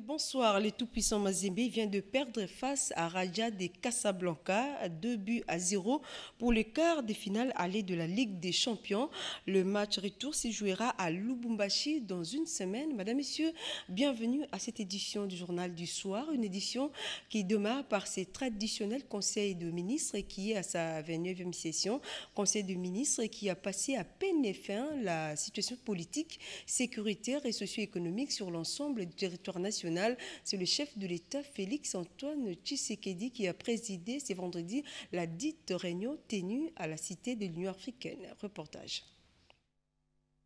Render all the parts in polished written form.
bonsoir. Le tout-puissant Mazembe vient de perdre face à Raja de Casablanca, 2 buts à 0 pour le quart de finale aller de la Ligue des Champions. Le match retour se jouera à Lubumbashi dans une semaine. Madame, Messieurs, bienvenue à cette édition du Journal du Soir, une édition qui démarre par ses traditionnels conseils de ministres qui est à sa 29e session. Conseil de ministres qui a passé à peine fin la situation politique, sécuritaire et socio-économique sur l'ensemble du territoire national. C'est le chef de l'État, Félix-Antoine Tshisekedi, qui a présidé ce vendredi la dite réunion tenue à la Cité de l'Union africaine. Reportage.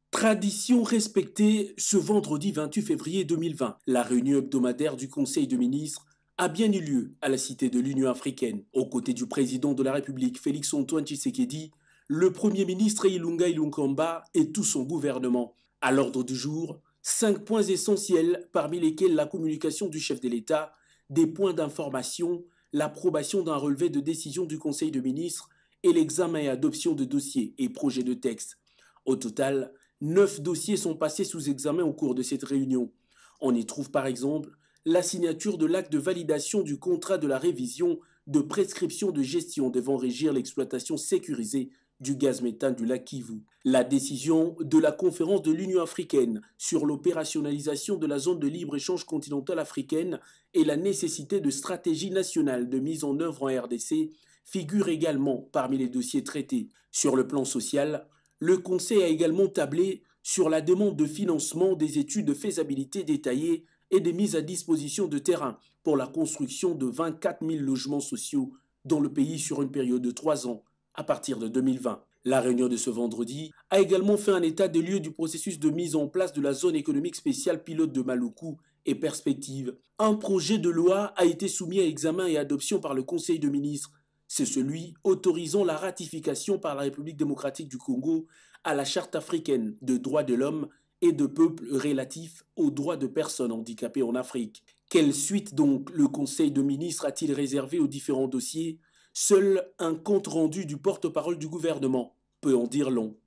Tradition respectée ce vendredi 28 février 2020. La réunion hebdomadaire du Conseil de ministres a bien eu lieu à la Cité de l'Union africaine. Aux côtés du président de la République, Félix-Antoine Tshisekedi, le Premier ministre Ilunga Ilunkamba et tout son gouvernement. À l'ordre du jour, 5 points essentiels, parmi lesquels la communication du chef de l'État, des points d'information, l'approbation d'un relevé de décision du Conseil de ministres et l'examen et adoption de dossiers et projets de texte. Au total, 9 dossiers sont passés sous examen au cours de cette réunion. On y trouve par exemple la signature de l'acte de validation du contrat de la révision de prescription de gestion devant régir l'exploitation sécurisée du gaz méthane du lac Kivu. La décision de la conférence de l'Union africaine sur l'opérationnalisation de la zone de libre-échange continentale africaine et la nécessité de stratégie nationale de mise en œuvre en RDC figure également parmi les dossiers traités. Sur le plan social, le Conseil a également tablé sur la demande de financement des études de faisabilité détaillées et des mises à disposition de terrain pour la construction de 24 000 logements sociaux dans le pays sur une période de 3 ans à partir de 2020. La réunion de ce vendredi a également fait un état des lieux du processus de mise en place de la zone économique spéciale pilote de Maluku et perspective. Un projet de loi a été soumis à examen et adoption par le Conseil de ministres. C'est celui autorisant la ratification par la République démocratique du Congo à la Charte africaine de droits de l'homme et de peuples relatifs aux droits de personnes handicapées en Afrique. Quelle suite donc le Conseil de ministres a-t-il réservé aux différents dossiers ? Seul un compte-rendu du porte-parole du gouvernement peut en dire long.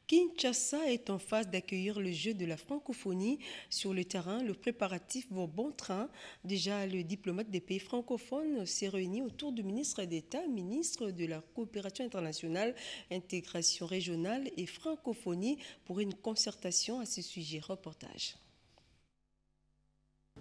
Kinshasa est en phase d'accueillir le jeu de la francophonie sur le terrain. Le préparatif va au bon train. Déjà, le diplomate des pays francophones s'est réuni autour du ministre d'État, ministre de la coopération internationale, intégration régionale et francophonie pour une concertation à ce sujet. Reportage.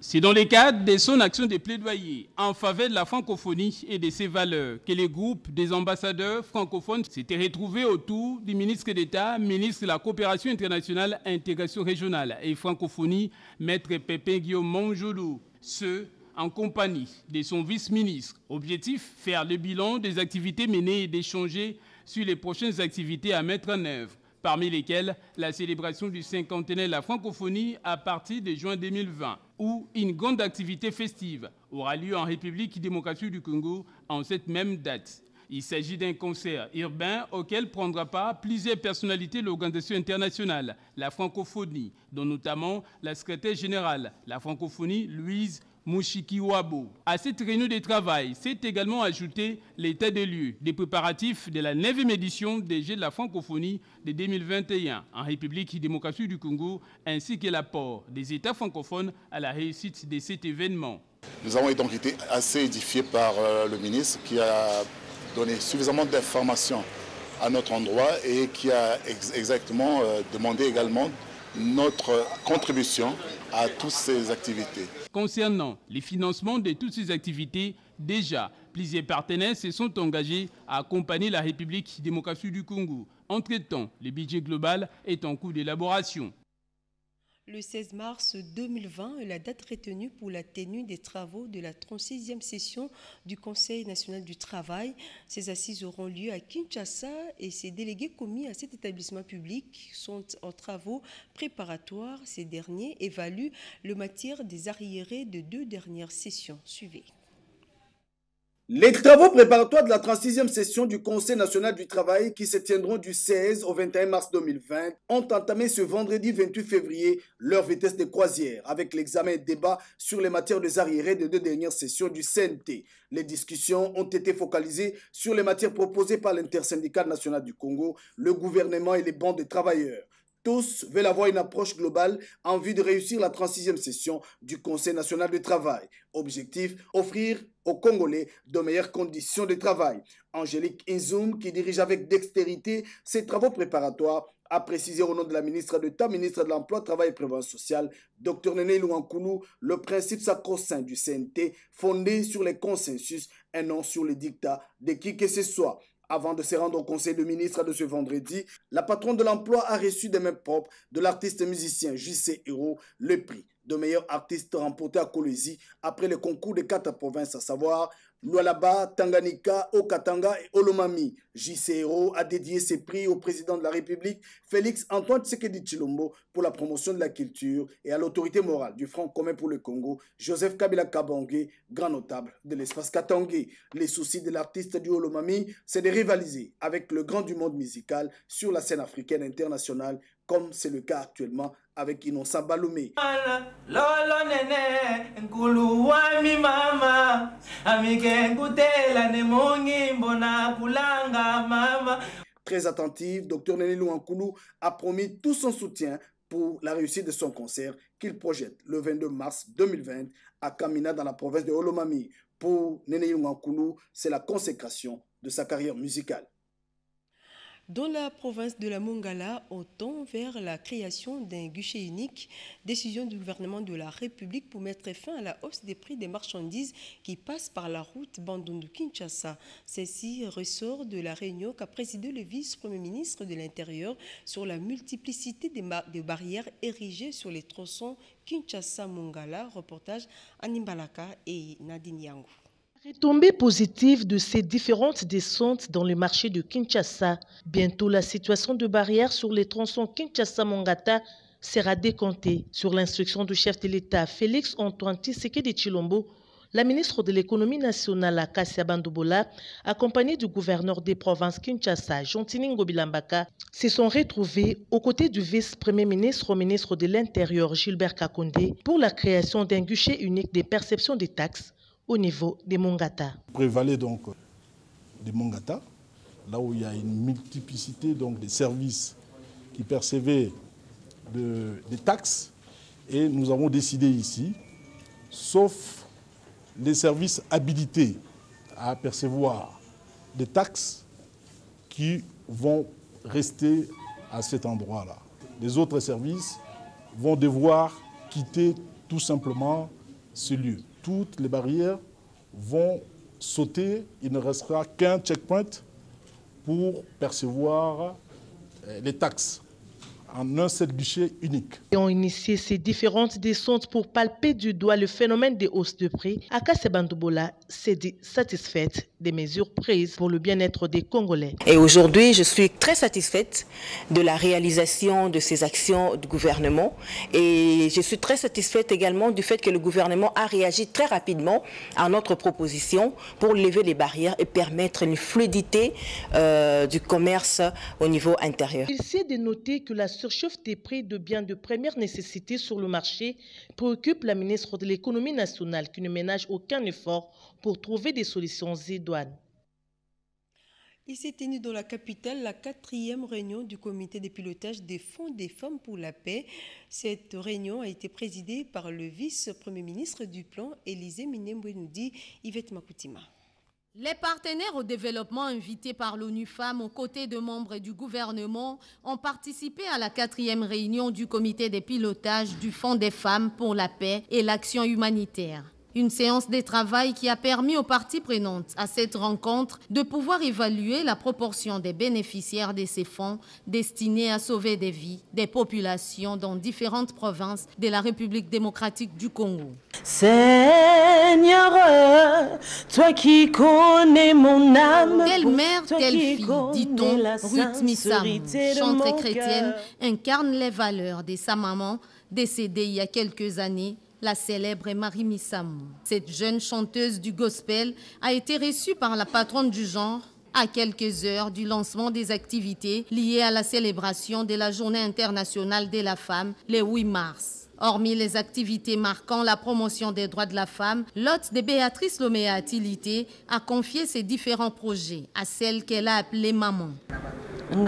C'est dans le cadre de son action de plaidoyer en faveur de la francophonie et de ses valeurs que le groupe des ambassadeurs francophones s'était retrouvé autour du ministre d'État, ministre de la coopération internationale, intégration régionale et francophonie, maître Pépin Guillaume Monjoulou. Ce, en compagnie de son vice-ministre. Objectif, faire le bilan des activités menées et d'échanger sur les prochaines activités à mettre en œuvre, parmi lesquelles la célébration du cinquantenaire de la francophonie à partir de juin 2020, où une grande activité festive aura lieu en République démocratique du Congo en cette même date. Il s'agit d'un concert urbain auquel prendra part plusieurs personnalités de l'organisation internationale, la francophonie, dont notamment la secrétaire générale, la francophonie Louise Mushikiwabo. À cette réunion de travail s'est également ajouté l'état des lieux des préparatifs de la 9e édition des Jeux de la francophonie de 2021 en République démocratique du Congo, ainsi que l'apport des États francophones à la réussite de cet événement. Nous avons donc été assez édifiés par le ministre qui a donné suffisamment d'informations à notre endroit et qui a exactement demandé également notre contribution à toutes ces activités. Concernant les financements de toutes ces activités, déjà, plusieurs partenaires se sont engagés à accompagner la République démocratique du Congo. Entre-temps, le budget global est en cours d'élaboration. Le 16 mars 2020 est la date retenue pour la tenue des travaux de la 36e session du Conseil national du travail. Ces assises auront lieu à Kinshasa et ces délégués commis à cet établissement public sont en travaux préparatoires. Ces derniers évaluent le matière des arriérés de 2 dernières sessions. Suivez. Les travaux préparatoires de la 36e session du Conseil national du travail qui se tiendront du 16 au 21 mars 2020 ont entamé ce vendredi 28 février leur vitesse de croisière avec l'examen et débat sur les matières des arriérés des 2 dernières sessions du CNT. Les discussions ont été focalisées sur les matières proposées par l'intersyndicale nationale du Congo, le gouvernement et les bancs de travailleurs. Tous veulent avoir une approche globale en vue de réussir la 36e session du Conseil national du travail. Objectif, offrir aux Congolais de meilleures conditions de travail. Angélique Inzoum, qui dirige avec dextérité ces travaux préparatoires, a précisé au nom de la ministre d'État, ministre de l'Emploi, Travail et Prévoyance sociale, Dr Néné Louankoulou, le principe sacro-saint du CNT fondé sur les consensus et non sur les dictats de qui que ce soit. Avant de se rendre au Conseil de ministres de ce vendredi, la patronne de l'emploi a reçu des mains propres de l'artiste musicien JC Hero le prix de meilleur artiste remporté à Kolwezi après le concours des 4 provinces, à savoir Lualaba, Tanganyika, Okatanga et Olomami. JC Hero a dédié ses prix au président de la République, Félix Antoine Tshisekedi Tshilombo, pour la promotion de la culture et à l'autorité morale du Front commun pour le Congo, Joseph Kabila Kabange, grand notable de l'espace Katangé. Les soucis de l'artiste du Olomami, c'est de rivaliser avec le grand du monde musical sur la scène africaine internationale, comme c'est le cas actuellement avec Innocent Baloumé. Très attentif, Dr Néné Louankoulou a promis tout son soutien pour la réussite de son concert qu'il projette le 22 mars 2020 à Kamina dans la province de Olomami. Pour Néné Louankoulou, c'est la consécration de sa carrière musicale. Dans la province de la Mongala, on tend vers la création d'un guichet unique, décision du gouvernement de la République pour mettre fin à la hausse des prix des marchandises qui passent par la route Bandundu-Kinshasa. Celle-ci ressort de la réunion qu'a présidé le vice-premier ministre de l'Intérieur sur la multiplicité des barrières érigées sur les tronçons Kinshasa-Mongala. Reportage Animbalaka et Nadine Yango. Retombées positives de ces différentes descentes dans le marché de Kinshasa. Bientôt, la situation de barrière sur les tronçons Kinshasa-Mongata sera décomptée. Sur l'instruction du chef de l'État, Félix Antoine Tshisekedi Tshilombo, la ministre de l'économie nationale, Kassia Bandoubola, accompagnée du gouverneur des provinces Kinshasa, Jontini Ngobilambaka, se sont retrouvés aux côtés du vice-premier ministre au ministre de l'Intérieur, Gilbert Kakondé, pour la création d'un guichet unique des perceptions des taxes au niveau des Mongata. Prévalait donc des Mongata, là où il y a une multiplicité donc des services qui percevaient des taxes, et nous avons décidé ici, sauf les services habilités à percevoir des taxes qui vont rester à cet endroit-là. Les autres services vont devoir quitter tout simplement ce lieu. Toutes les barrières vont sauter. Il ne restera qu'un checkpoint pour percevoir les taxes en un seul guichet unique. Ils ont initié ces différentes descentes pour palper du doigt le phénomène des hausses de prix. Kassia Bandoubola s'est dit satisfaite des mesures prises pour le bien-être des Congolais. Et aujourd'hui, je suis très satisfaite de la réalisation de ces actions du gouvernement. Et je suis très satisfaite également du fait que le gouvernement a réagi très rapidement à notre proposition pour lever les barrières et permettre une fluidité du commerce au niveau intérieur. Il s'est de noter que la surchauffe des prix de biens de première nécessité sur le marché préoccupe la ministre de l'économie nationale qui ne ménage aucun effort pour trouver des solutions idoines. Il s'est tenu dans la capitale la 4e réunion du comité de pilotage des fonds des femmes pour la paix. Cette réunion a été présidée par le vice-premier ministre du plan, Élisée Minembwe-Noudi, Yvette Makoutima. Les partenaires au développement invités par l'ONU Femmes aux côtés de membres du gouvernement ont participé à la 4e réunion du comité de pilotage du Fonds des femmes pour la paix et l'action humanitaire. Une séance de travail qui a permis aux parties prenantes à cette rencontre de pouvoir évaluer la proportion des bénéficiaires de ces fonds destinés à sauver des vies des populations dans différentes provinces de la République démocratique du Congo. Seigneur, toi qui connais mon âme, telle mère, telle fille, dit-on, Ruth Missamou, chanteuse chrétienne, incarne les valeurs de sa maman, décédée il y a quelques années, la célèbre Marie Missamou. Cette jeune chanteuse du gospel a été reçue par la patronne du genre à quelques heures du lancement des activités liées à la célébration de la Journée internationale de la femme, le 8 mars. Hormis les activités marquant la promotion des droits de la femme, l'hôte de Béatrice Loméa Atilité a confié ses différents projets à celle qu'elle a appelée maman. On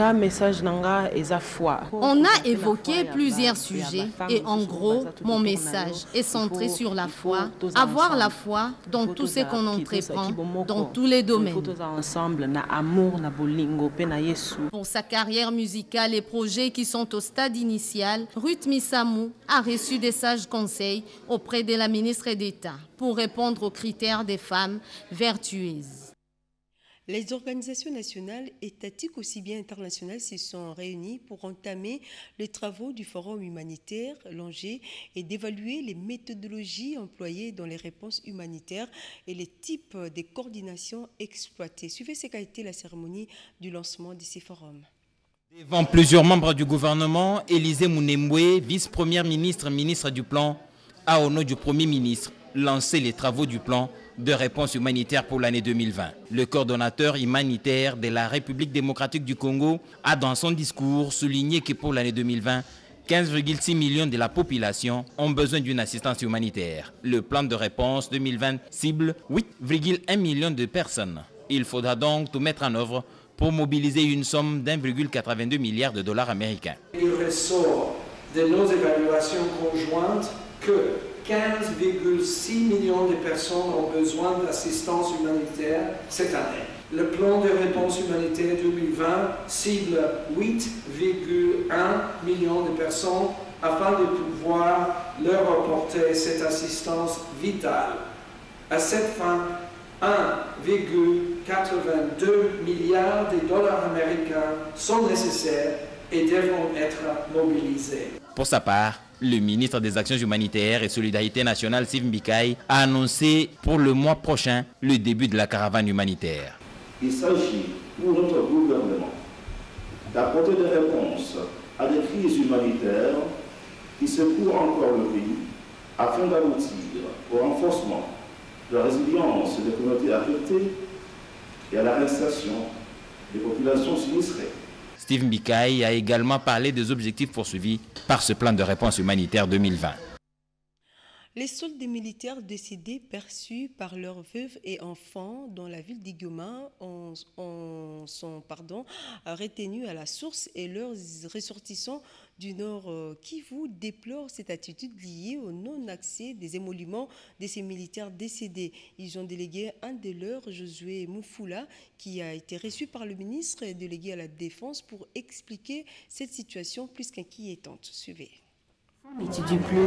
a évoqué plusieurs sujets et en gros, mon message est centré sur la foi, avoir la foi dans tout ce qu'on entreprend, dans tous les domaines. Pour sa carrière musicale et projets qui sont au stade initial, Ruth Misamou a reçu des sages conseils auprès de la ministre d'État pour répondre aux critères des femmes vertueuses. Les organisations nationales, étatiques aussi bien internationales se sont réunies pour entamer les travaux du Forum humanitaire Langer et d'évaluer les méthodologies employées dans les réponses humanitaires et les types de coordination exploitées. Suivez ce qu'a été la cérémonie du lancement de ces forums. Devant plusieurs membres du gouvernement, Élisée Mounemboué, vice-première ministre, ministre du Plan, a au nom du Premier ministre lancé les travaux du plan de réponse humanitaire pour l'année 2020. Le coordonnateur humanitaire de la République démocratique du Congo a dans son discours souligné que pour l'année 2020, 15,6 millions de la population ont besoin d'une assistance humanitaire. Le plan de réponse 2020 cible 8,1 millions de personnes. Il faudra donc tout mettre en œuvre pour mobiliser une somme d'1,82 milliard de dollars américains. Il ressort de nos évaluations conjointes que 15,6 millions de personnes ont besoin d'assistance humanitaire cette année. Le plan de réponse humanitaire 2020 cible 8,1 millions de personnes afin de pouvoir leur apporter cette assistance vitale. À cette fin, 1,82 milliard de dollars américains sont nécessaires et devront être mobilisés. Pour sa part, le ministre des Actions humanitaires et Solidarité nationale, Steve Mbikaï, a annoncé pour le mois prochain le début de la caravane humanitaire. Il s'agit pour notre gouvernement d'apporter des réponses à des crises humanitaires qui secouent encore le pays afin d'aboutir au renforcement de la résilience des communautés affectées et à la réinsertion des populations sinistrées. Steve Mbikaï a également parlé des objectifs poursuivis par ce plan de réponse humanitaire 2020. Les soldes des militaires décédés perçus par leurs veuves et enfants dans la ville d'Igoma sont retenus à la source et leurs ressortissants du Nord Kivu déplorent cette attitude liée au non-accès des émoluments de ces militaires décédés. Ils ont délégué un de leurs, Josué Moufoula, qui a été reçu par le ministre et délégué à la Défense pour expliquer cette situation plus qu'inquiétante. Suivez. On n'étudie plus.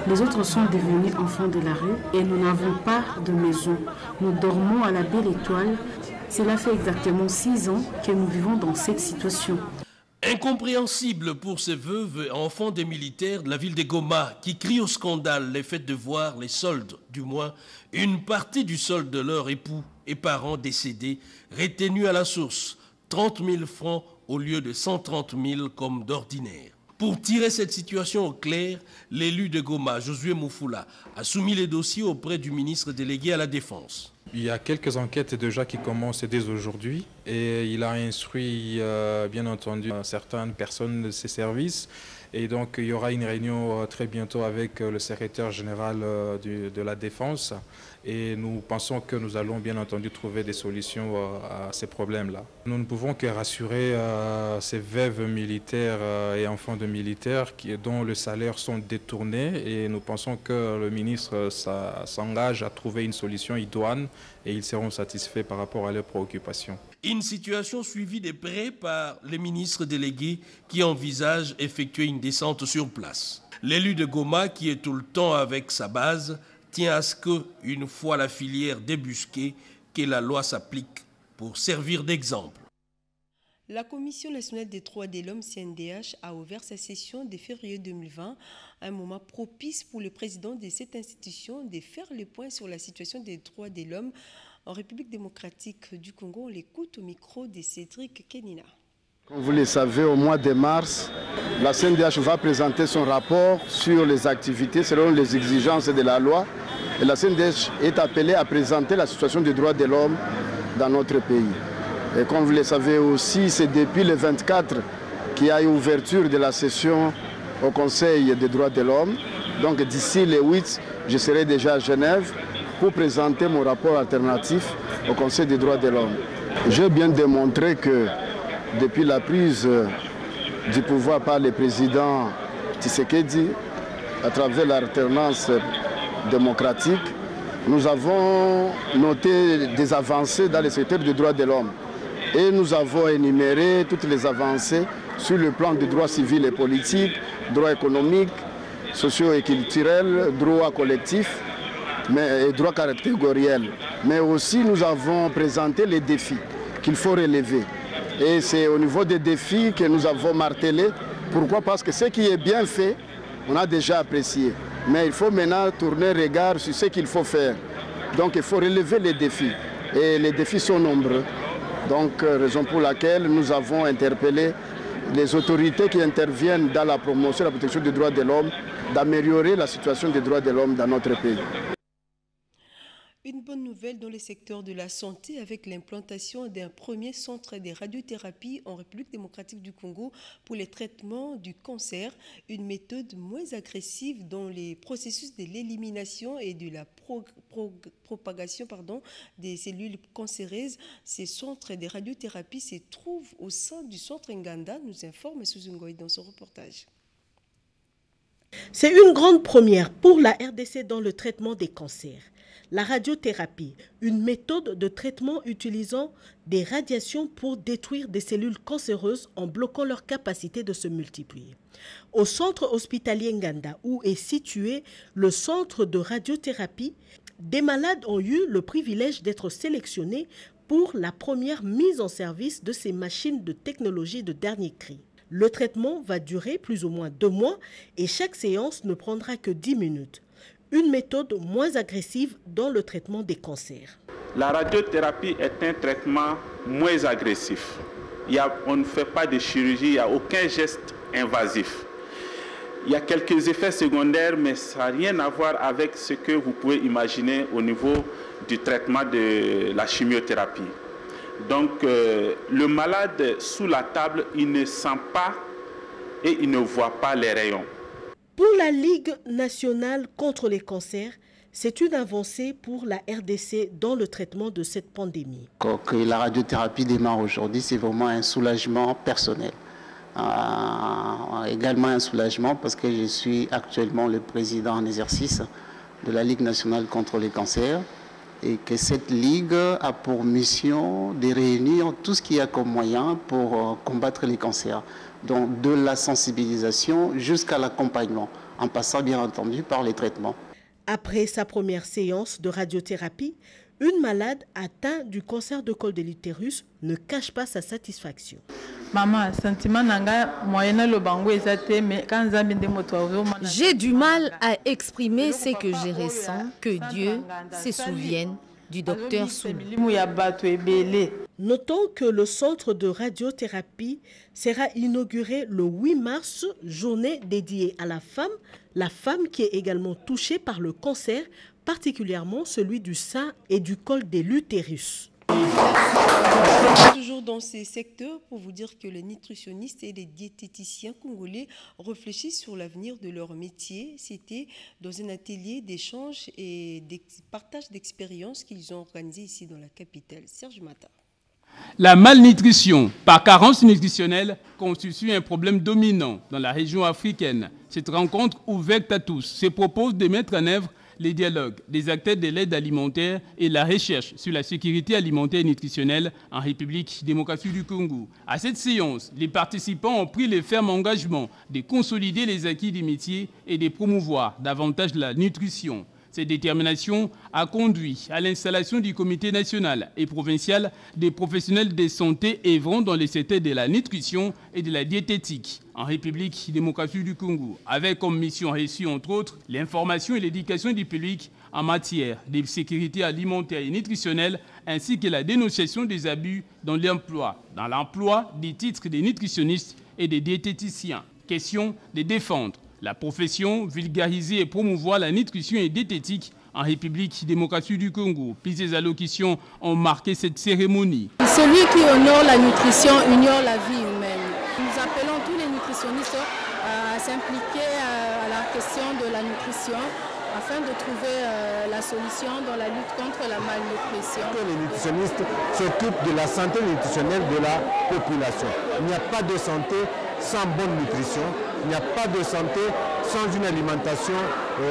Les autres sont devenus enfants de la rue et nous n'avons pas de maison. Nous dormons à la belle étoile. Cela fait exactement 6 ans que nous vivons dans cette situation. Incompréhensible pour ces veuves et enfants des militaires de la ville de Goma qui crient au scandale les faits de voir les soldes, du moins une partie du solde de leurs époux et parents décédés retenus à la source, 30 000 francs au lieu de 130 000 comme d'ordinaire. Pour tirer cette situation au clair, l'élu de Goma, Josué Moufoula, a soumis les dossiers auprès du ministre délégué à la Défense. Il y a quelques enquêtes déjà qui commencent dès aujourd'hui et il a instruit bien entendu certaines personnes de ses services. Et donc il y aura une réunion très bientôt avec le secrétaire général de la Défense et nous pensons que nous allons bien entendu trouver des solutions à ces problèmes-là. Nous ne pouvons que rassurer ces veuves militaires et enfants de militaires dont les salaires sont détournés et nous pensons que le ministre s'engage à trouver une solution idoine et ils seront satisfaits par rapport à leurs préoccupations. Une situation suivie de près par les ministres délégués qui envisagent effectuer une descente sur place. L'élu de Goma, qui est tout le temps avec sa base, tient à ce que, une fois la filière débusquée, que la loi s'applique pour servir d'exemple. La Commission nationale des droits de l'homme, CNDH, a ouvert sa session de février 2020, un moment propice pour le président de cette institution de faire le point sur la situation des droits de l'homme en République démocratique du Congo. On l'écoute au micro de Cédric Kenina. Comme vous le savez, au mois de mars, la CNDH va présenter son rapport sur les activités selon les exigences de la loi. Et la CNDH est appelée à présenter la situation des droits de l'homme dans notre pays. Et comme vous le savez aussi, c'est depuis le 24 qu'il y a eu ouverture de la session au Conseil des droits de l'homme. Donc d'ici le 8, je serai déjà à Genève pour présenter mon rapport alternatif au Conseil des droits de l'homme. J'ai bien démontré que depuis la prise du pouvoir par le président Tshisekedi, à travers l'alternance démocratique, nous avons noté des avancées dans le secteur des droits de l'homme. Et nous avons énuméré toutes les avancées sur le plan des droits civils et politiques, droits économiques, sociaux et culturels, droits collectifs et droits catégoriels. Mais aussi nous avons présenté les défis qu'il faut relever. Et c'est au niveau des défis que nous avons martelé. Pourquoi? Parce que ce qui est bien fait, on a déjà apprécié. Mais il faut maintenant tourner le regard sur ce qu'il faut faire. Donc il faut relever les défis. Et les défis sont nombreux. Donc raison pour laquelle nous avons interpellé les autorités qui interviennent dans la promotion et la protection des droits de l'homme d'améliorer la situation des droits de l'homme dans notre pays. Une bonne nouvelle dans le secteur de la santé avec l'implantation d'un premier centre de radiothérapie en République démocratique du Congo pour les traitements du cancer, une méthode moins agressive dans les processus de l'élimination et de la propagation des cellules cancéreuses. Ces centres de radiothérapie se trouvent au sein du centre Nganda, nous informe Souzungoy dans son reportage. C'est une grande première pour la RDC dans le traitement des cancers. La radiothérapie, une méthode de traitement utilisant des radiations pour détruire des cellules cancéreuses en bloquant leur capacité de se multiplier. Au centre hospitalier Nganda, où est situé le centre de radiothérapie, des malades ont eu le privilège d'être sélectionnés pour la première mise en service de ces machines de technologie de dernier cri. Le traitement va durer plus ou moins 2 mois et chaque séance ne prendra que 10 minutes. Une méthode moins agressive dans le traitement des cancers. La radiothérapie est un traitement moins agressif. On ne fait pas de chirurgie, il n'y a aucun geste invasif. Il y a quelques effets secondaires, mais ça n'a rien à voir avec ce que vous pouvez imaginer au niveau du traitement de la chimiothérapie. Donc, le malade sous la table, il ne sent pas et il ne voit pas les rayons. Pour la Ligue nationale contre les cancers, c'est une avancée pour la RDC dans le traitement de cette pandémie. Que la radiothérapie démarre aujourd'hui, c'est vraiment un soulagement personnel. Également un soulagement parce que je suis actuellement le président en exercice de la Ligue nationale contre les cancers et que cette ligue a pour mission de réunir tout ce qu'il y a comme moyen pour combattre les cancers. Donc de la sensibilisation jusqu'à l'accompagnement, en passant bien entendu par les traitements. Après sa première séance de radiothérapie, une malade atteinte du cancer de col de l'utérus ne cache pas sa satisfaction. J'ai du mal à exprimer ce que je ressens, que Dieu se souvienne du docteur Soulou. Notons que le centre de radiothérapie sera inauguré le 8 mars, journée dédiée à la femme qui est également touchée par le cancer, particulièrement celui du sein et du col de l'utérus. Toujours dans ces secteurs, pour vous dire que les nutritionnistes et les diététiciens congolais réfléchissent sur l'avenir de leur métier. C'était dans un atelier d'échange et de partage d'expériences qu'ils ont organisé ici dans la capitale. Serge Mata. La malnutrition par carence nutritionnelle constitue un problème dominant dans la région africaine. Cette rencontre ouverte à tous se propose de mettre en œuvre les dialogues des acteurs de l'aide alimentaire et la recherche sur la sécurité alimentaire et nutritionnelle en République démocratique du Congo. À cette séance, les participants ont pris le ferme engagement de consolider les acquis des métiers et de promouvoir davantage la nutrition. Cette détermination a conduit à l'installation du comité national et provincial des professionnels de santé œuvrant dans les secteurs de la nutrition et de la diététique en République démocratique du Congo, avec comme mission reçue entre autres l'information et l'éducation du public en matière de sécurité alimentaire et nutritionnelle, ainsi que la dénonciation des abus dans l'emploi des titres des nutritionnistes et des diététiciens. Question de défendre la profession, vulgariser et promouvoir la nutrition et diététique en République démocratique du Congo. Plusieurs allocutions ont marqué cette cérémonie. Celui qui honore la nutrition honore la vie humaine. Nous appelons tous les nutritionnistes à s'impliquer à la question de la nutrition afin de trouver la solutions dans la lutte contre la malnutrition. Les nutritionnistes s'occupent de la santé nutritionnelle de la population. Il n'y a pas de santé sans bonne nutrition. Il n'y a pas de santé sans une alimentation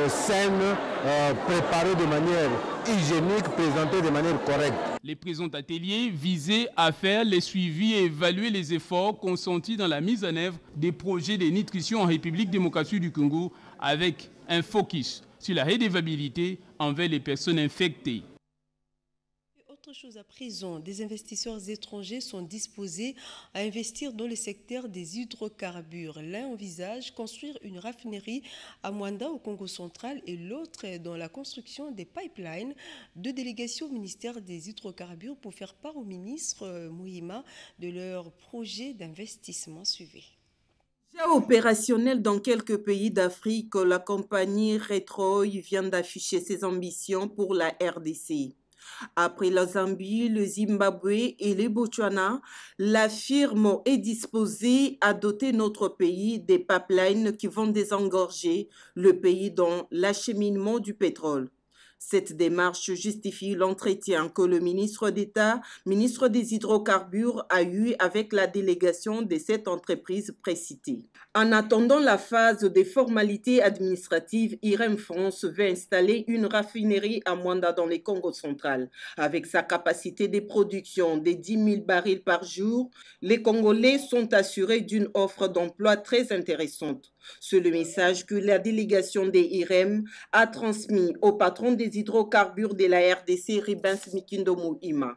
saine, préparée de manière hygiénique, présentée de manière correcte. Les présents ateliers visaient à faire les suivis et évaluer les efforts consentis dans la mise en œuvre des projets de nutrition en République démocratique du Congo avec un focus sur la rédavabilité envers les personnes infectées. Autre chose à présent, des investisseurs étrangers sont disposés à investir dans le secteur des hydrocarbures. L'un envisage construire une raffinerie à Mwanda au Congo central et l'autre dans la construction des pipelines. Deux délégations au ministère des hydrocarbures pour faire part au ministre Mouhima de leur projet d'investissement suivi. Déjà opérationnel dans quelques pays d'Afrique, la compagnie Retroy vient d'afficher ses ambitions pour la RDC. Après la Zambie, le Zimbabwe et le Botswana, la firme est disposée à doter notre pays des pipelines qui vont désengorger le pays dans l'acheminement du pétrole. Cette démarche justifie l'entretien que le ministre d'État, ministre des Hydrocarbures, a eu avec la délégation de cette entreprise précitée. En attendant la phase des formalités administratives, IREM France veut installer une raffinerie à Mwanda dans le Congo central. Avec sa capacité de production de 10 000 barils par jour, les Congolais sont assurés d'une offre d'emploi très intéressante. C'est le message que la délégation des IREM a transmis au patron des hydrocarbures de la RDC, Ribens Mikindo Mouhima.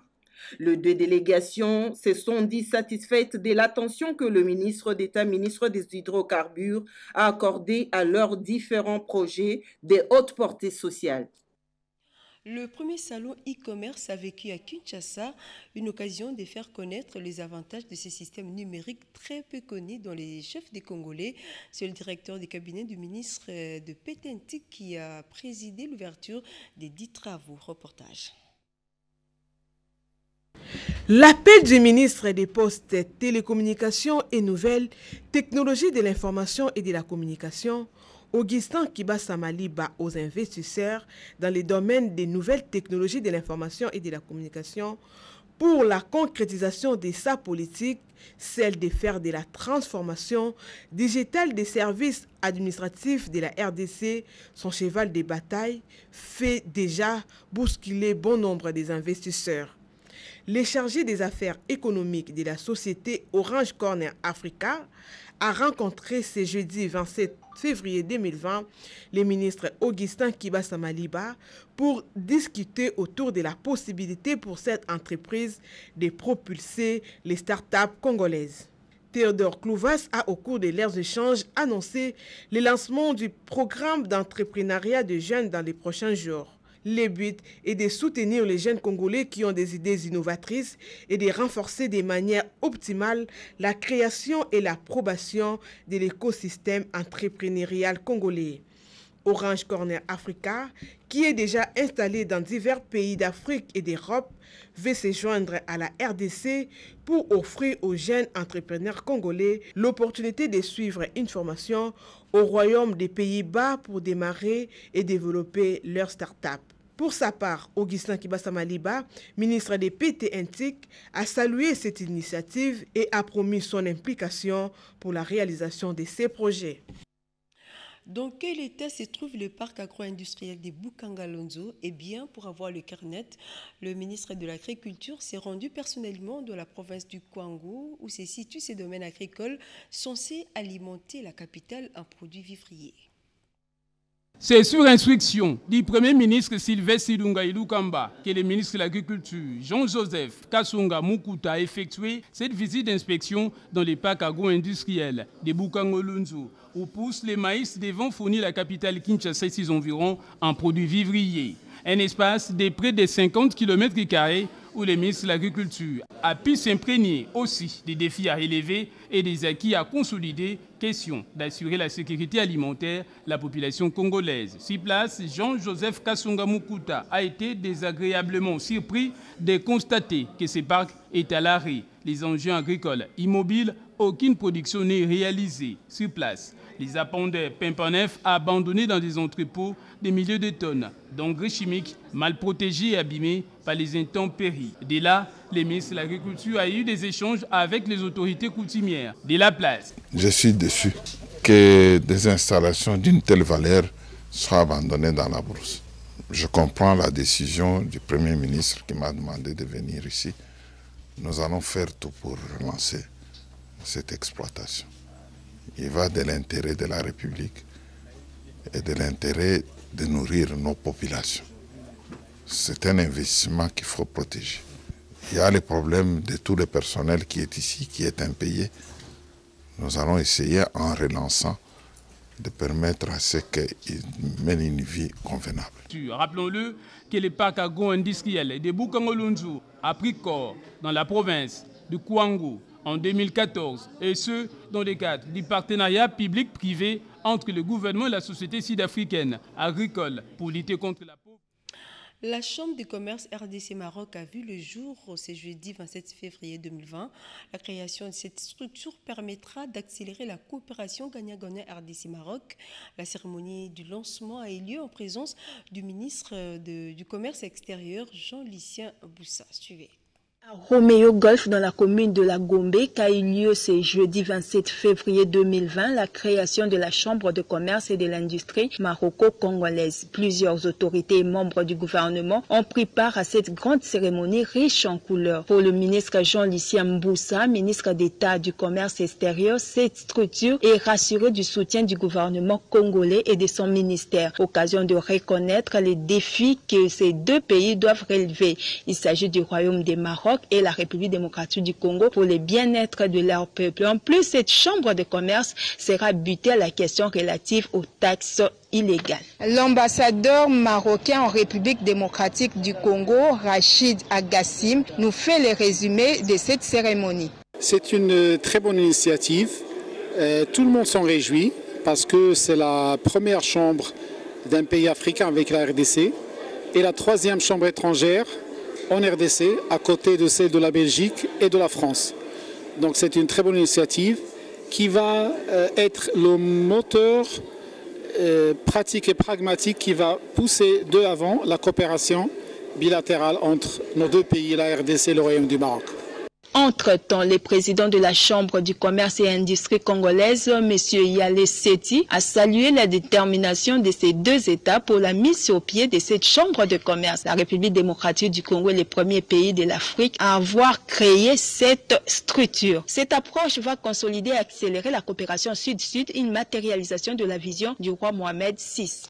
Les deux délégations se sont dit satisfaites de l'attention que le ministre d'État, ministre des hydrocarbures, a accordée à leurs différents projets de haute portée sociale. Le premier salon e-commerce a vécu à Kinshasa une occasion de faire connaître les avantages de ces systèmes numériques très peu connus dans les chefs des Congolais. C'est le directeur du cabinet du ministre de PTNT qui a présidé l'ouverture des 10 travaux. Reportage. L'appel du ministre des Postes, Télécommunications et Nouvelles Technologies de l'Information et de la Communication, Augustin Kibasa Maliba, aux investisseurs dans les domaines des nouvelles technologies de l'information et de la communication pour la concrétisation de sa politique, celle de faire de la transformation digitale des services administratifs de la RDC, son cheval de bataille, fait déjà bousculer bon nombre des investisseurs. Le chargé des affaires économiques de la société Orange Corner Africa a rencontré ce jeudi 27 février 2020 le ministre Augustin Kibasa Maliba pour discuter autour de la possibilité pour cette entreprise de propulser les startups congolaises. Théodore Clouvas a, au cours de leurs échanges, annoncé le lancement du programme d'entrepreneuriat de jeunes dans les prochains jours. Le but est de soutenir les jeunes Congolais qui ont des idées innovatrices et de renforcer de manière optimale la création et l'approbation de l'écosystème entrepreneurial congolais. Orange Corner Africa, qui est déjà installé dans divers pays d'Afrique et d'Europe, veut se joindre à la RDC pour offrir aux jeunes entrepreneurs congolais l'opportunité de suivre une formation au Royaume des Pays-Bas pour démarrer et développer leurs startups. Pour sa part, Augustin Kibasa Maliba, ministre des PTNT, a salué cette initiative et a promis son implication pour la réalisation de ces projets. Dans quel état se trouve le parc agro-industriel de Bukangalonzo? Eh bien, pour avoir le carnet, le ministre de l'Agriculture s'est rendu personnellement dans la province du Kwango, où se situent ces domaines agricoles censés alimenter la capitale en produits vivriers. C'est sur instruction du Premier ministre Sylvestre Ilunga Ilukamba que le ministre de l'Agriculture, Jean-Joseph Kasonga Mukuta, a effectué cette visite d'inspection dans les parcs agro-industriels de Bukangolunzu, où poussent les maïs devant fournir la capitale Kinshasa et ses environs en produits vivriers. Un espace de près de 50 km² où le ministre de l'Agriculture a pu s'imprégner aussi des défis à relever et des acquis à consolider, question d'assurer la sécurité alimentaire de la population congolaise. Sur place, Jean-Joseph Kasonga Mukuta a été désagréablement surpris de constater que ce parc est à l'arrêt. Les engins agricoles immobiles, aucune production n'est réalisée sur place. Les appondeurs Pimpanef a abandonné dans des entrepôts des milliers de tonnes d'engrais chimiques mal protégés et abîmés par les intempéries. Dès là, le ministre de l'Agriculture a eu des échanges avec les autorités coutumières de la place. Je suis déçu que des installations d'une telle valeur soient abandonnées dans la brousse. Je comprends la décision du Premier ministre qui m'a demandé de venir ici. Nous allons faire tout pour relancer cette exploitation. Il va de l'intérêt de la République et de l'intérêt de nourrir nos populations. C'est un investissement qu'il faut protéger. Il y a le problème de tout le personnel qui est ici, qui est impayé. Nous allons essayer, en relançant, de permettre à ceux qu'ils mènent une vie convenable. Rappelons-le que le parc agro-industriel de Bukangolunzu a pris corps dans la province de Kouangou en 2014, et ce, dans le cadre du partenariat public-privé entre le gouvernement et la société sud-africaine agricole pour lutter contre la pauvreté. La Chambre de commerce RDC Maroc a vu le jour ce jeudi 27 février 2020. La création de cette structure permettra d'accélérer la coopération gagnant-gagnant RDC Maroc. La cérémonie du lancement a eu lieu en présence du ministre du Commerce extérieur, Jean-Lucien Boussa. Suivez. Roméo Golf dans la commune de la Gombe qu'a eu lieu ce jeudi 27 février 2020 la création de la Chambre de commerce et de l'industrie maroco-congolaise. Plusieurs autorités et membres du gouvernement ont pris part à cette grande cérémonie riche en couleurs. Pour le ministre Jean-Lucien Mboussa, ministre d'État du commerce extérieur, cette structure est rassurée du soutien du gouvernement congolais et de son ministère. Occasion de reconnaître les défis que ces deux pays doivent relever. Il s'agit du Royaume des Maroc et la République démocratique du Congo pour le bien-être de leur peuple. En plus, cette chambre de commerce sera butée à la question relative aux taxes illégales. L'ambassadeur marocain en République démocratique du Congo, Rachid Agassim, nous fait le résumé de cette cérémonie. C'est une très bonne initiative. Tout le monde s'en réjouit parce que c'est la première chambre d'un pays africain avec la RDC et la troisième chambre étrangère en RDC, à côté de celle de la Belgique et de la France. Donc c'est une très bonne initiative qui va être le moteur pratique et pragmatique qui va pousser de l'avant la coopération bilatérale entre nos deux pays, la RDC et le Royaume du Maroc. Entre-temps, le président de la Chambre du commerce et industrie congolaise, M. Yale Seti, a salué la détermination de ces deux États pour la mise sur pied de cette Chambre de commerce. La République démocratique du Congo est le premier pays de l'Afrique à avoir créé cette structure. Cette approche va consolider et accélérer la coopération sud-sud, une matérialisation de la vision du roi Mohamed VI.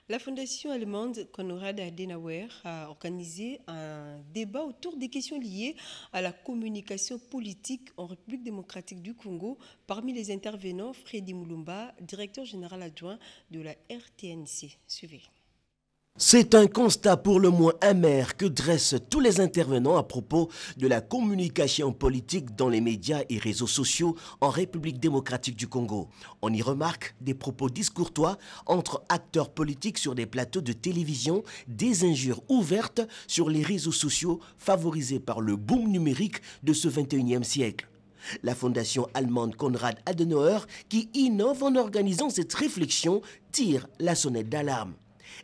La fondation allemande Konrad Adenauer a organisé un débat autour des questions liées à la communication politique en République démocratique du Congo. Parmi les intervenants, Freddy Mulumba, directeur général adjoint de la RTNC. Suivez. C'est un constat pour le moins amer que dressent tous les intervenants à propos de la communication politique dans les médias et réseaux sociaux en République démocratique du Congo. On y remarque des propos discourtois entre acteurs politiques sur des plateaux de télévision, des injures ouvertes sur les réseaux sociaux favorisés par le boom numérique de ce 21e siècle. La fondation allemande Konrad Adenauer, qui innove en organisant cette réflexion, tire la sonnette d'alarme.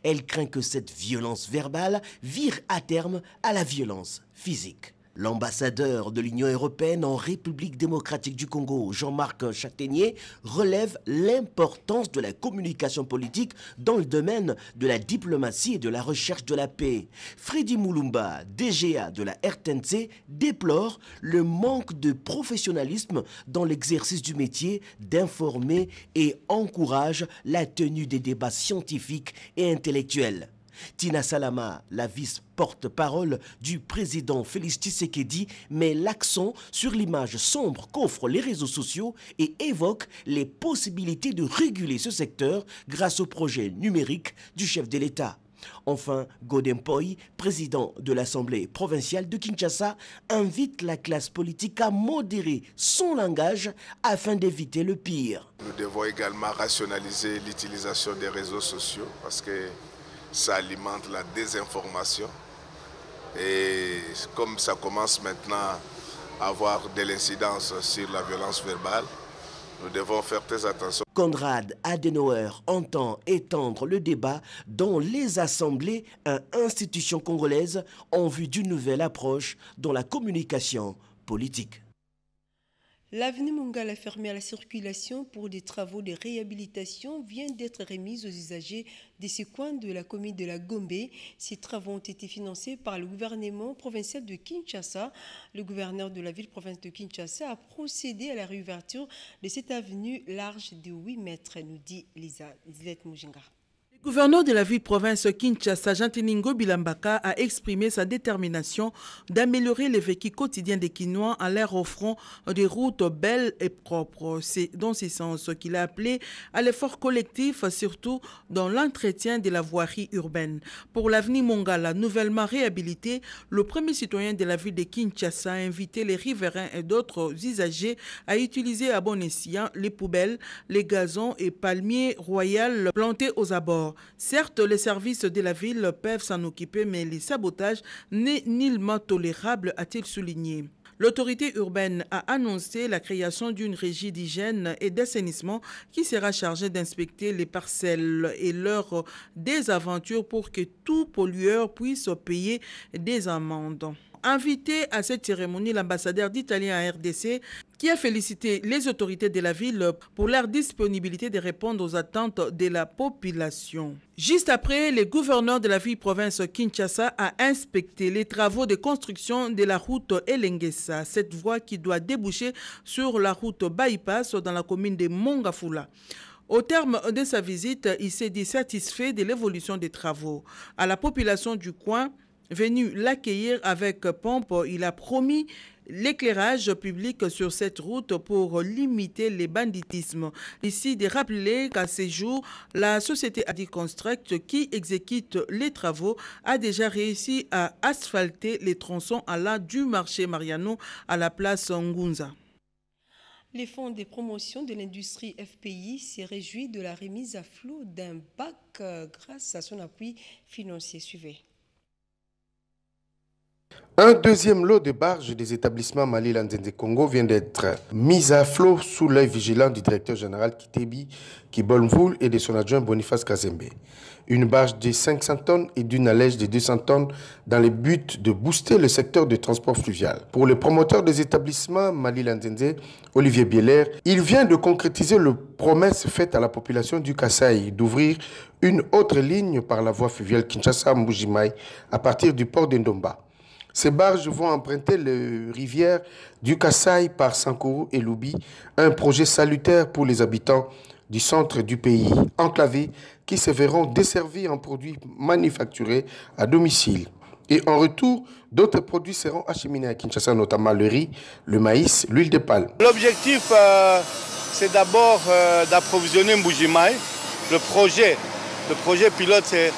Elle craint que cette violence verbale vire à terme à la violence physique. L'ambassadeur de l'Union européenne en République démocratique du Congo, Jean-Marc Châtaignier, relève l'importance de la communication politique dans le domaine de la diplomatie et de la recherche de la paix. Freddy Mulumba, DGA de la RTNC, déplore le manque de professionnalisme dans l'exercice du métier d'informer et encourage la tenue des débats scientifiques et intellectuels. Tina Salama, la vice-porte-parole du président Félix Tshisekedi, met l'accent sur l'image sombre qu'offrent les réseaux sociaux et évoque les possibilités de réguler ce secteur grâce au projet numérique du chef de l'État. Enfin, Godempoy, président de l'Assemblée provinciale de Kinshasa, invite la classe politique à modérer son langage afin d'éviter le pire. Nous devons également rationaliser l'utilisation des réseaux sociaux parce que ça alimente la désinformation et comme ça commence maintenant à avoir de l'incidence sur la violence verbale, Nous devons faire très attention. Konrad Adenauer entend étendre le débat dans les assemblées à institutions congolaises en vue d'une nouvelle approche dans la communication politique. L'avenue Mongala fermée à la circulation pour des travaux de réhabilitation vient d'être remise aux usagers de ce coin de la commune de la Gombe. Ces travaux ont été financés par le gouvernement provincial de Kinshasa. Le gouverneur de la ville-province de Kinshasa a procédé à la réouverture de cette avenue large de 8 mètres, nous dit Lisette Mujinga. Le gouverneur de la ville-province Kinshasa, Jean-Teningo Bilambaka, a exprimé sa détermination d'améliorer le vécu quotidien des Kinois en leur offrant des routes belles et propres. C'est dans ce sens qu'il a appelé à l'effort collectif, surtout dans l'entretien de la voirie urbaine. Pour l'avenue Mongala, nouvellement réhabilitée, le premier citoyen de la ville de Kinshasa a invité les riverains et d'autres usagers à utiliser à bon escient les poubelles, les gazons et palmiers royaux plantés aux abords. Certes, les services de la ville peuvent s'en occuper, mais le sabotage n'est nullement tolérable, a-t-il souligné. L'autorité urbaine a annoncé la création d'une régie d'hygiène et d'assainissement qui sera chargée d'inspecter les parcelles et leurs désaventures pour que tout pollueur puisse payer des amendes. Invité à cette cérémonie, l'ambassadeur d'Italie à RDC qui a félicité les autorités de la ville pour leur disponibilité de répondre aux attentes de la population. Juste après, le gouverneur de la ville-province Kinshasa a inspecté les travaux de construction de la route Elengesa, cette voie qui doit déboucher sur la route Bypass dans la commune de Mongafula. Au terme de sa visite, il s'est dit satisfait de l'évolution des travaux. À la population du coin, venu l'accueillir avec pompe, il a promis l'éclairage public sur cette route pour limiter les banditismes. Ici, de rappeler qu'à ces jours, la société Adiconstruct qui exécute les travaux a déjà réussi à asphalter les tronçons allant du marché Mariano à la place Ngunza. Les fonds de promotion de l'industrie FPI s'est réjoui de la remise à flot d'un bac grâce à son appui financier. Suivez. Un deuxième lot de barges des établissements Maliland Nzende Congo vient d'être mis à flot sous l'œil vigilant du directeur général Kitebi Kibolmvoul et de son adjoint Boniface Kazembe. Une barge de 500 tonnes et d'une allège de 200 tonnes dans le but de booster le secteur de transport fluvial. Pour le promoteur des établissements Maliland Nzende, Olivier Bieler, il vient de concrétiser la promesse faite à la population du Kasaï d'ouvrir une autre ligne par la voie fluviale Kinshasa-Mbujimaï à partir du port d'Ndomba. Ces barges vont emprunter les rivières du Kasaï par Sankuru et Loubi, un projet salutaire pour les habitants du centre du pays enclavé qui se verront desservis en produits manufacturés à domicile. Et en retour, d'autres produits seront acheminés à Kinshasa, notamment le riz, le maïs, l'huile de palme. L'objectif, c'est d'abord d'approvisionner Mbujimaï. Le projet pilote, c'est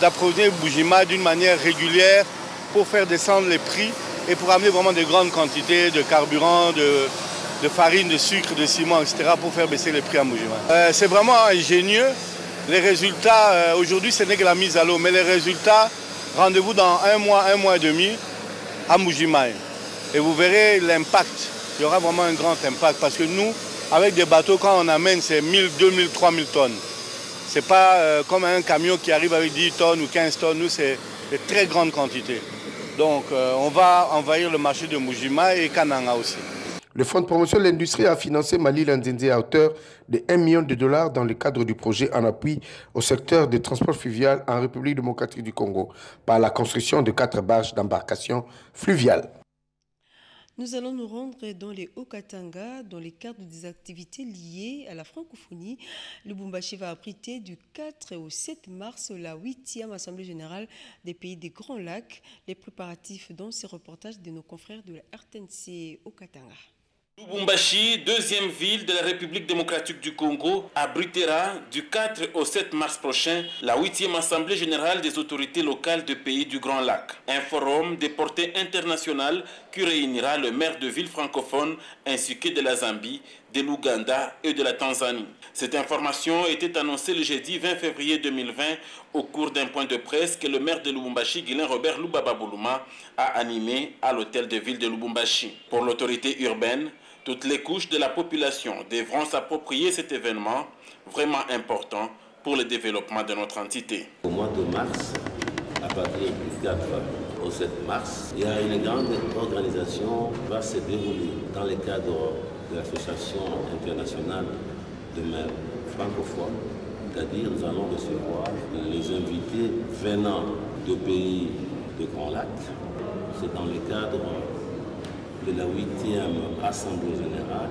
d'approvisionner Mbujimaï d'une manière régulière pour faire descendre les prix et pour amener vraiment de grandes quantités de carburant, de farine, de sucre, de ciment, etc. pour faire baisser les prix à Mbujimaï. C'est vraiment ingénieux. Les résultats, aujourd'hui, ce n'est que la mise à l'eau, mais les résultats, rendez-vous dans un mois et demi à Mbujimaï. Et vous verrez l'impact. Il y aura vraiment un grand impact parce que nous, avec des bateaux, quand on amène, c'est 1000, 2000, 3000 tonnes. Ce n'est pas comme un camion qui arrive avec 10 tonnes ou 15 tonnes. Nous, c'est de très grandes quantités. Donc, on va envahir le marché de Mbujimaï et Kananga aussi. Le Fonds de promotion de l'industrie a financé Maliland Nzende à hauteur de $1 million dans le cadre du projet en appui au secteur des transports fluvial en République démocratique du Congo par la construction de 4 barges d'embarcation fluviale. Nous allons nous rendre dans les Haut-Katanga, dans le cadre des activités liées à la francophonie. Lubumbashi va abriter du 4 au 7 mars la 8e Assemblée générale des pays des Grands Lacs. Les préparatifs dans ces reportages de nos confrères de la RTNC Haut-Katanga. Lubumbashi, deuxième ville de la République démocratique du Congo, abritera du 4 au 7 mars prochain la 8e Assemblée générale des autorités locales des pays du Grand Lac. Un forum de portée internationale qui réunira le maire de villes francophones ainsi que de la Zambie, de l'Ouganda et de la Tanzanie. Cette information était annoncée le jeudi 20 février 2020 au cours d'un point de presse que le maire de Lubumbashi, Guylain Robert Lubaba Boulouma, a animé à l'hôtel de ville de Lubumbashi. Pour l'autorité urbaine, Toutes les couches de la population devront s'approprier cet événement vraiment important pour le développement de notre entité. Au mois de mars, à partir du 4 au 7 mars, il y a une grande organisation qui va se dérouler dans le cadre de l'Association internationale de maires francophones. C'est-à-dire nous allons recevoir les invités venant de pays de Grand Lac. C'est dans le cadre de la 8e Assemblée générale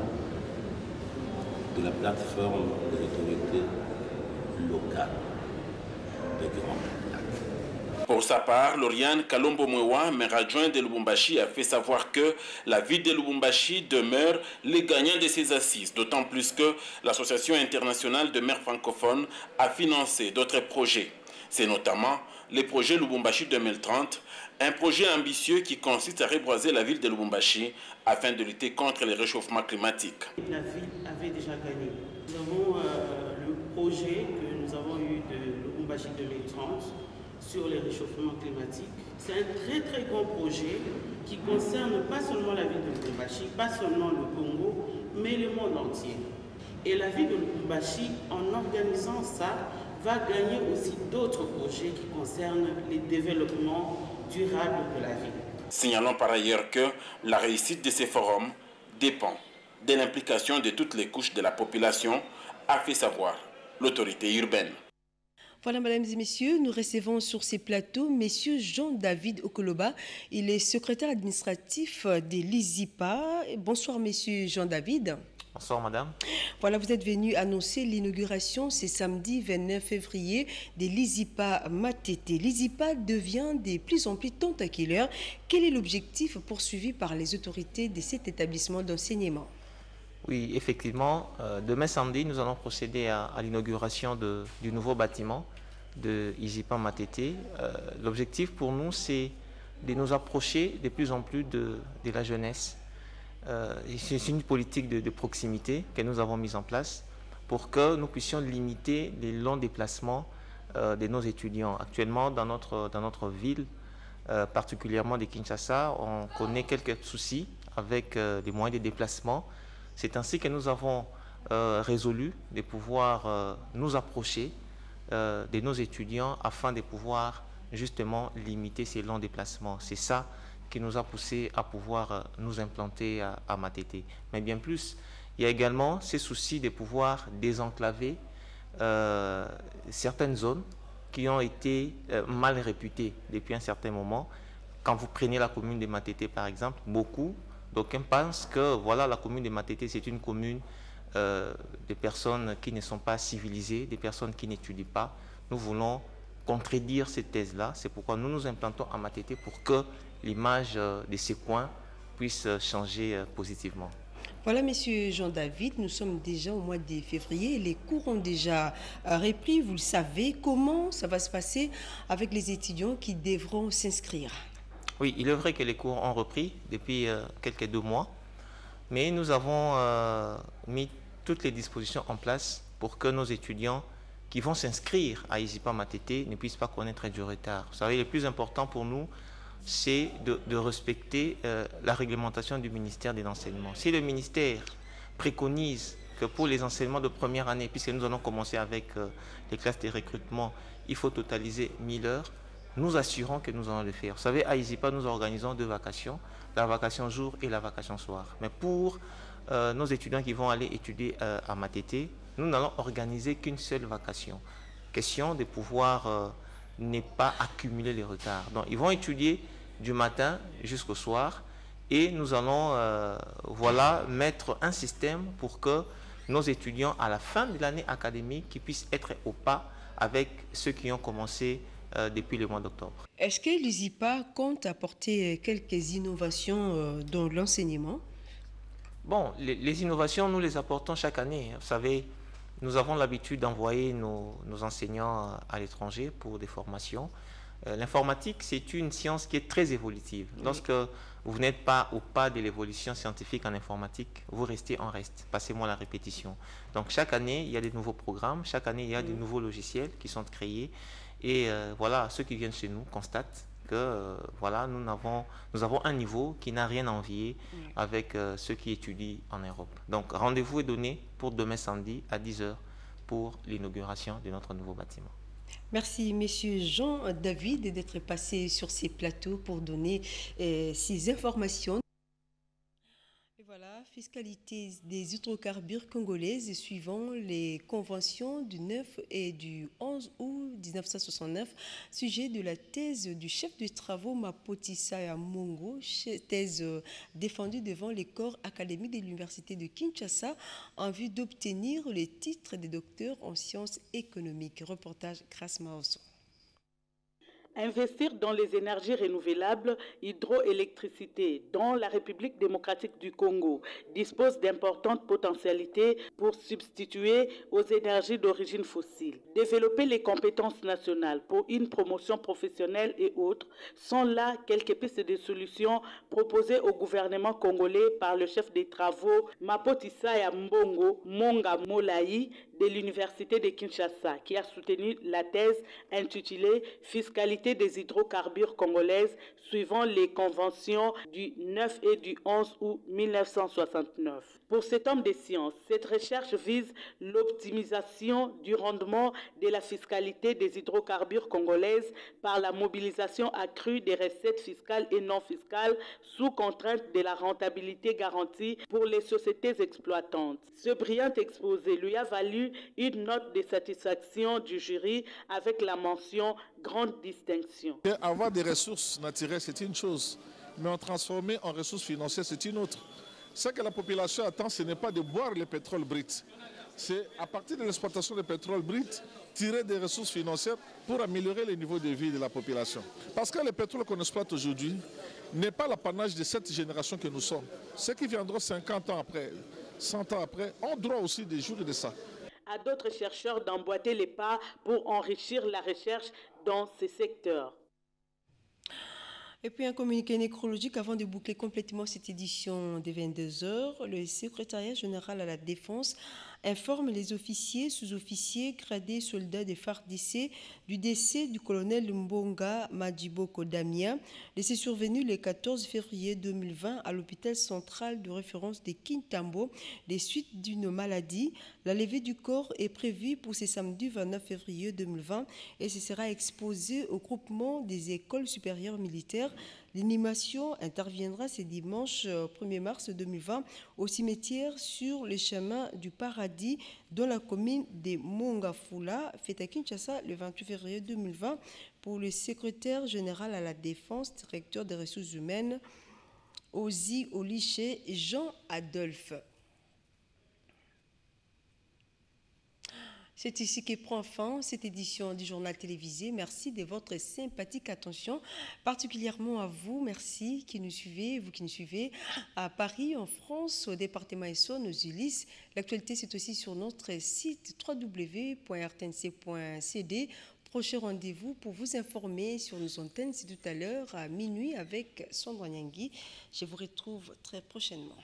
de la plateforme des autorités locales de Grand Lac. Pour sa part, Lauriane Kalombo-Mwewa, maire adjoint de Lubumbashi, a fait savoir que la ville de Lubumbashi demeure le gagnant de ces assises, d'autant plus que l'Association internationale de maires francophones a financé d'autres projets. C'est notamment le projet Lubumbashi 2030, un projet ambitieux qui consiste à reboiser la ville de Lubumbashi afin de lutter contre le réchauffement climatique. La ville avait déjà gagné. Nous avons le projet que nous avons eu de Lubumbashi 2030 sur le réchauffement climatique. C'est un très grand projet qui concerne pas seulement la ville de Lubumbashi, pas seulement le Congo, mais le monde entier. Et la ville de Lubumbashi, en organisant ça, va gagner aussi d'autres projets qui concernent le développement durable de la ville. Signalons par ailleurs que la réussite de ces forums dépend de l'implication de toutes les couches de la population, a fait savoir l'autorité urbaine. Voilà, mesdames et messieurs, nous recevons sur ces plateaux Monsieur Jean-David Okoloba. Il est secrétaire administratif de l'ISIPA. Bonsoir, Monsieur Jean-David. Bonsoir, madame. Voilà, vous êtes venu annoncer l'inauguration ce samedi 29 février de l'ISIPA Matete. L'ISIPA devient de plus en plus tentaculaire. Quel est l'objectif poursuivi par les autorités de cet établissement d'enseignement? Oui, effectivement, demain samedi, nous allons procéder à l'inauguration du nouveau bâtiment de l'ISIPA Matete. L'objectif pour nous, c'est de nous approcher de plus en plus de la jeunesse. C'est une politique de proximité que nous avons mise en place pour que nous puissions limiter les longs déplacements de nos étudiants. Actuellement, dans notre ville, particulièrement de Kinshasa, on connaît quelques soucis avec les moyens de déplacement. C'est ainsi que nous avons résolu de pouvoir nous approcher de nos étudiants afin de pouvoir justement limiter ces longs déplacements. C'est ça qui nous a poussé à pouvoir nous implanter à Matete. Mais bien plus, il y a également ces soucis de pouvoir désenclaver certaines zones qui ont été mal réputées depuis un certain moment. Quand vous prenez la commune de Matete, par exemple, d'aucuns pensent que voilà, la commune de Matete, c'est une commune de personnes qui ne sont pas civilisées, des personnes qui n'étudient pas. Nous voulons contredire cette thèse-là. C'est pourquoi nous nous implantons à Matete pour que l'image de ces coins puisse changer positivement. Voilà, Monsieur Jean-David, nous sommes déjà au mois de février. Les cours ont déjà repris. Vous le savez, comment ça va se passer avec les étudiants qui devront s'inscrire? Oui, il est vrai que les cours ont repris depuis quelques 2 mois, mais nous avons mis toutes les dispositions en place pour que nos étudiants qui vont s'inscrire à ISIPA Matete ne puissent pas connaître du retard. Vous savez, le plus important pour nous, c'est de respecter la réglementation du ministère de l'enseignement. Si le ministère préconise que pour les enseignements de première année, puisque nous allons commencer avec les classes de recrutement, il faut totaliser 1000 heures, nous assurons que nous allons le faire. Vous savez, à ISIPA, nous organisons 2 vacations, la vacation jour et la vacation soir. Mais pour nos étudiants qui vont aller étudier à Matete, nous n'allons organiser qu'une seule vacation. Question de pouvoir ne pas accumuler les retards. Donc, ils vont étudier du matin jusqu'au soir et nous allons mettre un système pour que nos étudiants, à la fin de l'année académique, qui puissent être au pas avec ceux qui ont commencé depuis le mois d'octobre. Est-ce que l'ISIPA compte apporter quelques innovations dans l'enseignement? Bon, les innovations, nous les apportons chaque année. Vous savez, nous avons l'habitude d'envoyer nos enseignants à l'étranger pour des formations. L'informatique, c'est une science qui est très évolutive. Oui. Lorsque vous n'êtes pas au pas de l'évolution scientifique en informatique, vous restez en reste. Passez-moi la répétition. Donc chaque année, il y a des nouveaux programmes, chaque année, il y a des nouveaux logiciels qui sont créés. Et voilà, ceux qui viennent chez nous constatent que voilà, nous avons un niveau qui n'a rien à envier avec ceux qui étudient en Europe. Donc rendez-vous est donné pour demain samedi à 10h pour l'inauguration de notre nouveau bâtiment. Merci, Monsieur Jean-David, d'être passé sur ces plateaux pour donner ces informations. Et voilà, fiscalité des hydrocarbures congolaises suivant les conventions du 9 et du 11 août 1969, sujet de la thèse du chef de travaux Mapotisa Mongo, thèse défendue devant les corps académiques de l'Université de Kinshasa en vue d'obtenir le titre de docteur en sciences économiques. Reportage Grace Maoso. Investir dans les énergies renouvelables, hydroélectricité, dont la République démocratique du Congo dispose d'importantes potentialités pour substituer aux énergies d'origine fossile. Développer les compétences nationales pour une promotion professionnelle et autres sont là quelques pistes de solutions proposées au gouvernement congolais par le chef des travaux Mapotisa Mbongo Monga Molayi de l'Université de Kinshasa, qui a soutenu la thèse intitulée « Fiscalité des hydrocarbures congolaises suivant les conventions du 9 et du 11 août 1969. Pour cet homme de sciences, cette recherche vise l'optimisation du rendement de la fiscalité des hydrocarbures congolaises par la mobilisation accrue des recettes fiscales et non fiscales sous contrainte de la rentabilité garantie pour les sociétés exploitantes. Ce brillant exposé lui a valu une note de satisfaction du jury avec la mention « Grande distinction ». Avoir des ressources naturelles, c'est une chose, mais en transformer en ressources financières, c'est une autre. Ce que la population attend, ce n'est pas de boire le pétrole brut. C'est à partir de l'exploitation du pétrole brut, tirer des ressources financières pour améliorer le niveau de vie de la population. Parce que le pétrole qu'on exploite aujourd'hui n'est pas l'apanage de cette génération que nous sommes. Ceux qui viendront 50 ans après, 100 ans après, ont droit aussi de jouir de ça. À d'autres chercheurs d'emboîter les pas pour enrichir la recherche dans ces secteurs. Et puis un communiqué nécrologique avant de boucler complètement cette édition des 22h. Le secrétariat général à la Défense informe les officiers, sous-officiers, gradés, soldats des FARDC du décès du colonel Mbonga Madjiboko Damien, décès survenu le 14 février 2020 à l'hôpital central de référence de Kintambo des suites d'une maladie. La levée du corps est prévue pour ce samedi 29 février 2020 et ce sera exposé au groupement des écoles supérieures militaires. L'animation interviendra ce dimanche 1er mars 2020 au cimetière sur le chemin du Paradis dans la commune de Mongafula, fait à Kinshasa le 28 février 2020 pour le secrétaire général à la Défense, directeur des ressources humaines, Ozi Oliché Jean Adolphe. C'est ici que prend fin cette édition du journal télévisé. Merci de votre sympathique attention, particulièrement à vous. Merci qui nous suivez, vous qui nous suivez à Paris, en France, au département Essonne, aux Ulysses. L'actualité, c'est aussi sur notre site www.rtnc.cd. Prochain rendez-vous pour vous informer sur nos antennes, c'est tout à l'heure à minuit avec Sandra Nyangui. Je vous retrouve très prochainement.